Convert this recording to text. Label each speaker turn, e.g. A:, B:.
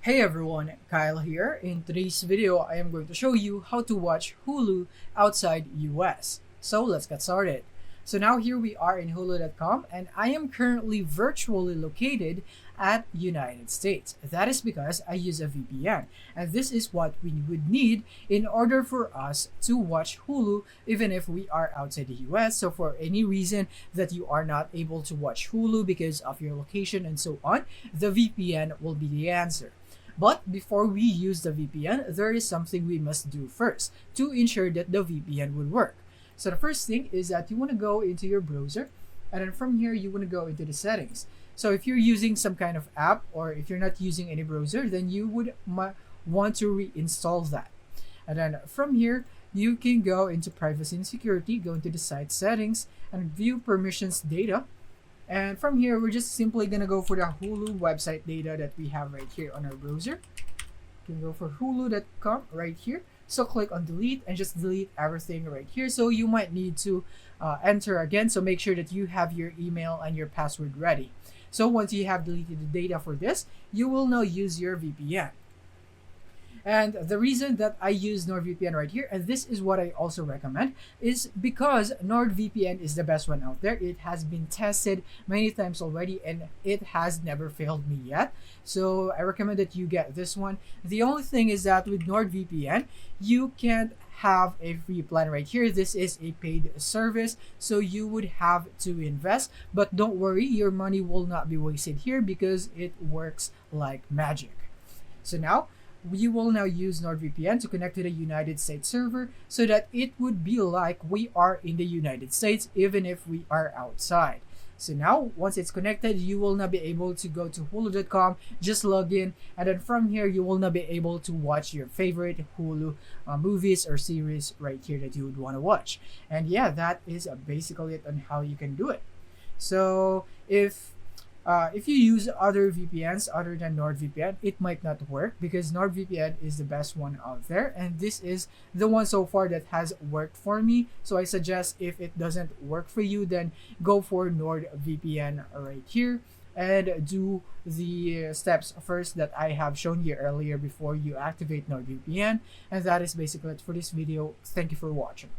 A: Hey everyone, Kyle here. In today's video, I am going to show you how to watch Hulu outside US. So let's get started. So now here we are in hulu.com and I am currently virtually located at United States. That is because I use a VPN, and this is what we would need in order for us to watch Hulu even if we are outside the US. So for any reason that you are not able to watch Hulu because of your location and so on, the VPN will be the answer. But before we use the VPN, there is something we must do first to ensure that the VPN would work. So the first thing is that you want to go into your browser, and then from here you want to go into the settings. So if you're using some kind of app, or if you're not using any browser, then you would want to reinstall that. And then from here, you can go into privacy and security, go into the site settings, and view permissions data. And from here, we're just simply gonna go for the Hulu website data that we have right here on our browser. You can go for hulu.com right here. So click on delete and just delete everything right here. So you might need to enter again. So make sure that you have your email and your password ready. So once you have deleted the data for this, you will now use your VPN. And the reason that I use NordVPN right here, and this is what I also recommend, is because NordVPN is the best one out there. It has been tested many times already and it has never failed me yet. So I recommend that you get this one. The only thing is that with NordVPN, you can't have a free plan right here. This is a paid service, so you would have to invest. But don't worry, your money will not be wasted here because it works like magic. So now, we will now use NordVPN to connect to the United States server so that it would be like we are in the United States even if we are outside. So now, once it's connected, you will now be able to go to hulu.com, just log in, and then from here, you will now be able to watch your favorite Hulu movies or series right here that you would want to watch. And yeah, that is basically it on how you can do it. So if you use other VPNs other than NordVPN, it might not work because NordVPN is the best one out there, and this is the one so far that has worked for me. So I suggest if it doesn't work for you, then go for NordVPN right here and do the steps first that I have shown you earlier before you activate NordVPN. And that is basically it for this video. Thank you for watching.